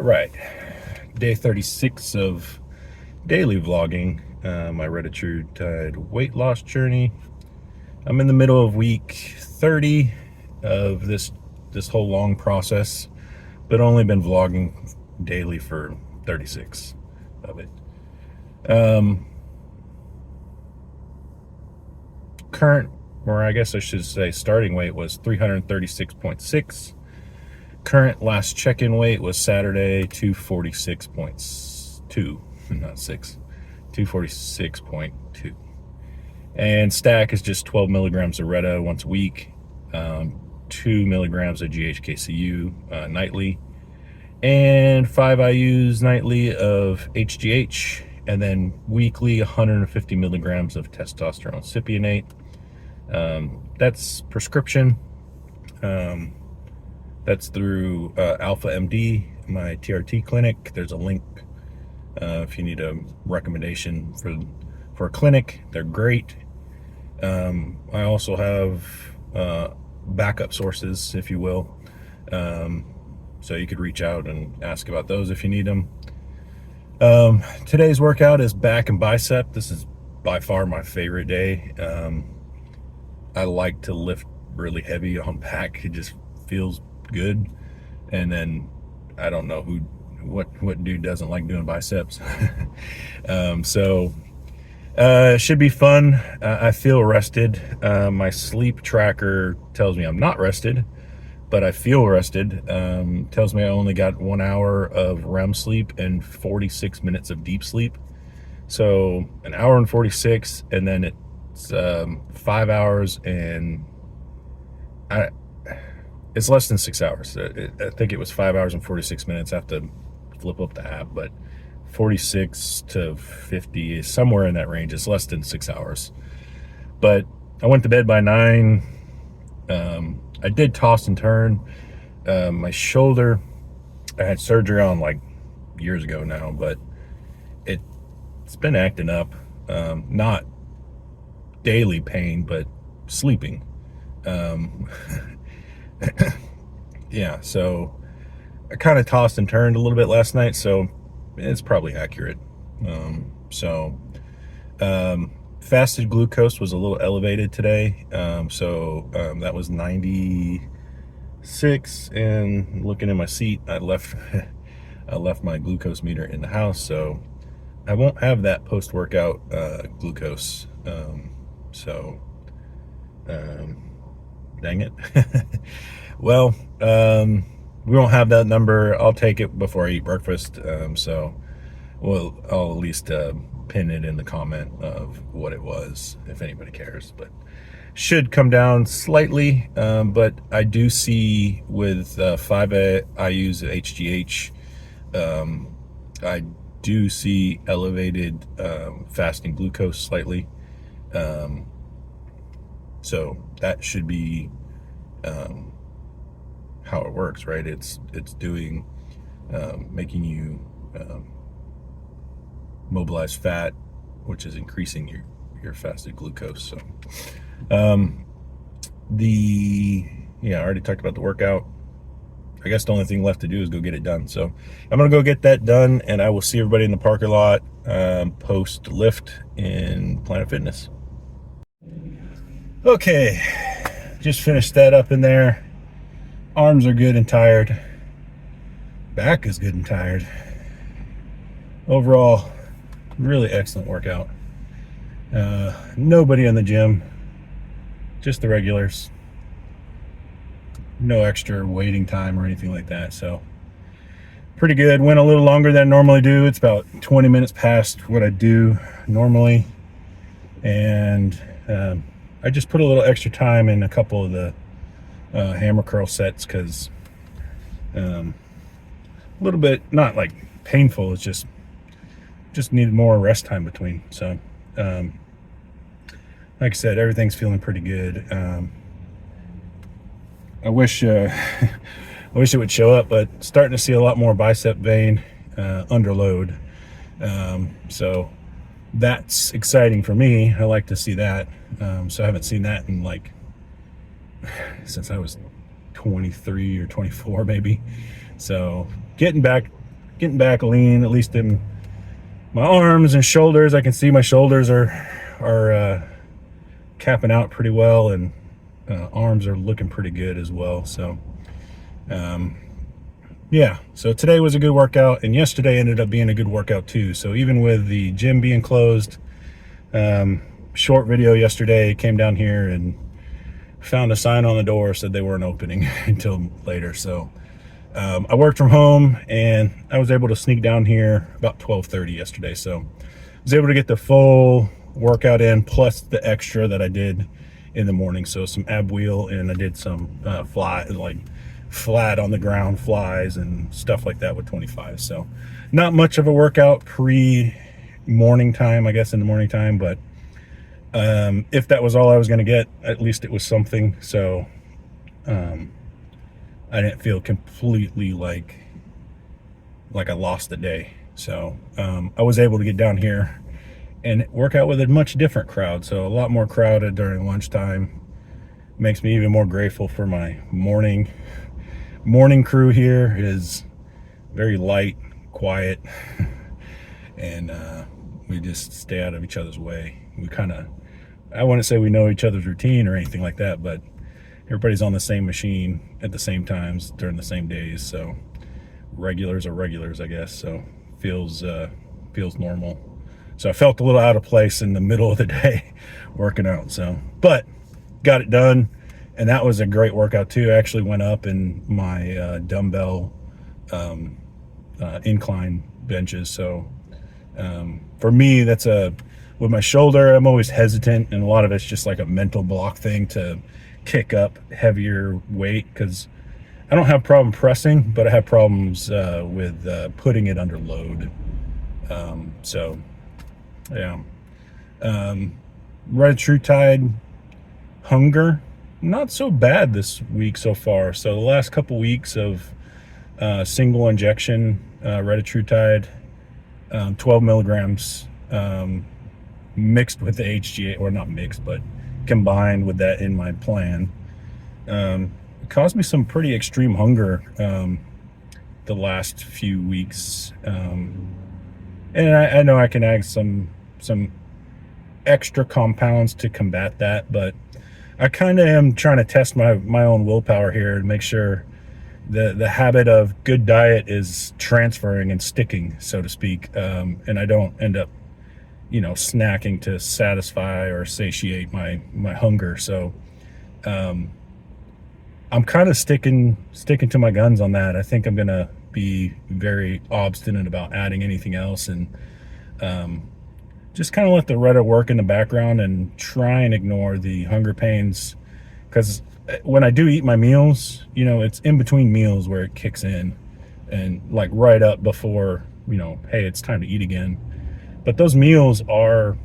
Right, day 36 of daily vlogging, my Readiness weight loss journey. I'm in the middle of week 30 of this whole long process, but only been vlogging daily for 36 of it. Current, or I guess I should say starting weight was 336.6. Current last check-in weight was Saturday, 246.2, not 6, 246.2. And stack is just 12 milligrams of Reta once a week, 2 milligrams of GHKCU nightly, and 5 IUs nightly of HGH, and then weekly 150 milligrams of testosterone cypionate. That's prescription. That's through Alpha MD, my TRT clinic. There's a link if you need a recommendation for a clinic. They're great. I also have backup sources, if you will. So you could reach out and ask about those if you need them. Today's workout is back and bicep. This is by far my favorite day. I like to lift really heavy on back. It just feels good. And then I don't know what dude doesn't like doing biceps. Should be fun. I feel rested. My sleep tracker tells me I'm not rested, but I feel rested. Tells me I only got 1 hour of REM sleep and 46 minutes of deep sleep. So an hour and 46, and then it's 5 hours, and it's less than 6 hours. I think it was 5 hours and 46 minutes. I have to flip up the app, but 46 to 50 is somewhere in that range. It's less than 6 hours. But I went to bed by 9. I did toss and turn. My shoulder, I had surgery on like years ago now, but it's been acting up. Not daily pain, but sleeping. Yeah, so I kind of tossed and turned a little bit last night, so it's probably accurate. Fasted glucose was a little elevated today. That was 96, and looking in my seat, I left my glucose meter in the house, so I won't have that post-workout glucose. Dang it. Well, we won't have that number. I'll take it before I eat breakfast. I'll at least pin it in the comment of what it was, if anybody cares. But should come down slightly. But I do see with 5 IUs at HGH, I do see elevated fasting glucose slightly. So that should be how it works, right? It's doing making you mobilize fat, which is increasing your fasted glucose. So I already talked about the workout. I guess the only thing left to do is go get it done. So I'm gonna go get that done, and I will see everybody in the parking lot post lift in Planet Fitness. Okay, just finished that up in there. Arms are good and tired. Back is good and tired. Overall, really excellent workout. Nobody in the gym, just the regulars. No extra waiting time or anything like that. So pretty good. Went a little longer than I normally do. It's about 20 minutes past what I do normally. And I just put a little extra time in a couple of the hammer curl sets because a little bit, not like painful, it's just needed more rest time between. So like I said, everything's feeling pretty good. I wish it would show up, but starting to see a lot more bicep vein under load. So that's exciting for me. I like to see that. So I haven't seen that in like since I was 23 or 24 maybe. So getting back getting back lean, at least in my arms and shoulders. I can see my shoulders are capping out pretty well, and arms are looking pretty good as well. So yeah, so today was a good workout, and yesterday ended up being a good workout too. So even with the gym being closed, short video yesterday, came down here and found a sign on the door, said they weren't opening until later. So I worked from home, and I was able to sneak down here about 12:30 yesterday. So I was able to get the full workout in, plus the extra that I did in the morning. So some ab wheel, and I did some flat on the ground flies and stuff like that with 25. So not much of a workout pre-morning time, I guess, in the morning time, but if that was all I was going to get, at least it was something. So I didn't feel completely like I lost the day. So I was able to get down here and work out with a much different crowd. So a lot more crowded during lunchtime. Makes me even more grateful for my morning crew here. Is very light, quiet, and we just stay out of each other's way. We kind of, I wouldn't say we know each other's routine or anything like that, but everybody's on the same machine at the same times during the same days. So regulars are regulars, I guess. So feels normal. So I felt a little out of place in the middle of the day working out. So, but got it done, and that was a great workout too. I actually went up in my dumbbell incline benches. So for me, that's with my shoulder, I'm always hesitant, and a lot of it's just like a mental block thing to kick up heavier weight, because I don't have problem pressing, but I have problems with putting it under load. So yeah, Retatrutide hunger, not so bad this week so far. So the last couple weeks of single injection Retatrutide, 12 milligrams, mixed with the HGH, or not mixed, but combined with that in my plan, it caused me some pretty extreme hunger the last few weeks. And I know I can add some extra compounds to combat that, but I kind of am trying to test my own willpower here to make sure the habit of good diet is transferring and sticking, so to speak, and I don't end up, snacking to satisfy or satiate my hunger. So I'm kind of sticking to my guns on that. I think I'm gonna be very obstinate about adding anything else, and just kind of let the Reddit work in the background and try and ignore the hunger pains, because when I do eat my meals, it's in between meals where it kicks in, and like right up before, hey, it's time to eat again. But those meals are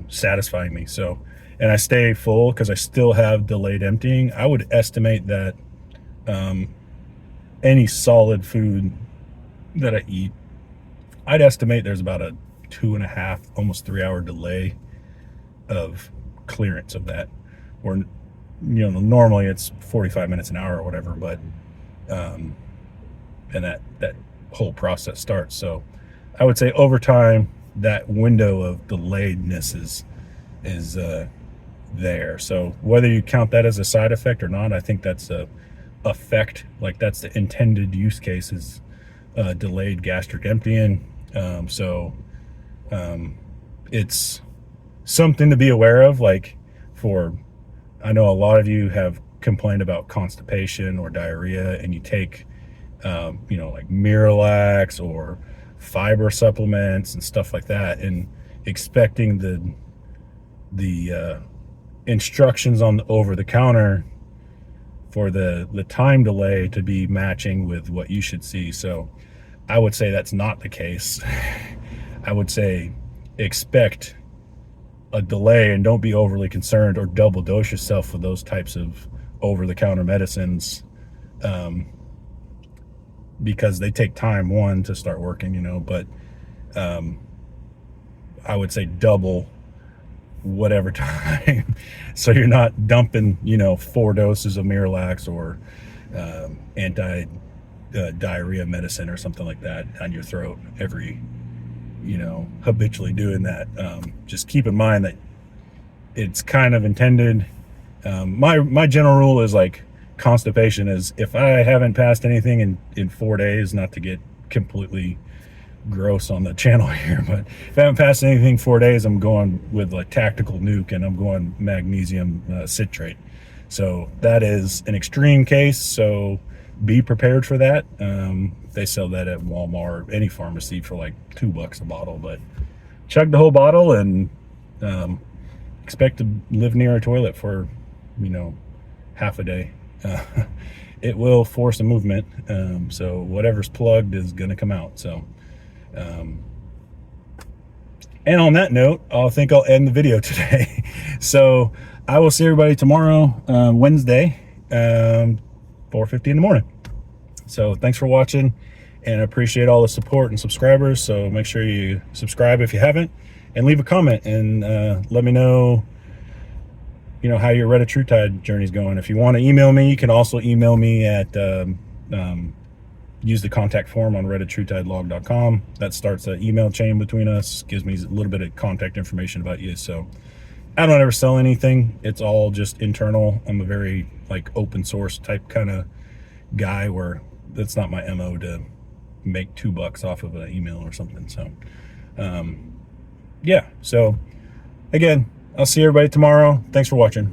satisfying me. So, and I stay full because I still have delayed emptying. I would estimate that any solid food that I eat, I'd estimate there's about a 2.5, almost 3 hour delay of clearance of that. Or, normally it's 45 minutes, an hour or whatever, but and that whole process starts. So I would say over time, that window of delayedness is there. So whether you count that as a side effect or not, I think that's a effect. Like, that's the intended use case, is delayed gastric emptying. So it's something to be aware of. Like, I know a lot of you have complained about constipation or diarrhea, and you take like Miralax or fiber supplements and stuff like that, and expecting the instructions on the over-the-counter for the time delay to be matching with what you should see. So I would say that's not the case. I would say expect a delay, and don't be overly concerned or double dose yourself with those types of over-the-counter medicines, because they take time, one, to start working, but I would say double whatever time, so you're not dumping 4 doses of Miralax or diarrhea medicine or something like that down your throat every, habitually doing that. Just keep in mind that it's kind of intended. My general rule is like constipation is if I haven't passed anything in 4 days, not to get completely gross on the channel here, but if I haven't passed anything 4 days, I'm going with a tactical nuke, and I'm going magnesium citrate. So that is an extreme case, so be prepared for that. They sell that at Walmart, any pharmacy, for like $2 a bottle, but chug the whole bottle and expect to live near a toilet for half a day. It will force a movement, so whatever's plugged is going to come out. So and on that note, I think I'll end the video today. So I will see everybody tomorrow, Wednesday, 4:50 in the morning. So thanks for watching, and I appreciate all the support and subscribers. So make sure you subscribe if you haven't, and leave a comment, and let me know how your Retatrutide journey is going. If you want to email me, you can also email me at use the contact form on readiness@readiness.com. That starts an email chain between us, gives me a little bit of contact information about you. So I don't ever sell anything. It's all just internal. I'm a very open source type kind of guy, where that's not my MO to make $2 off of an email or something. So yeah, so again, I'll see everybody tomorrow. Thanks for watching.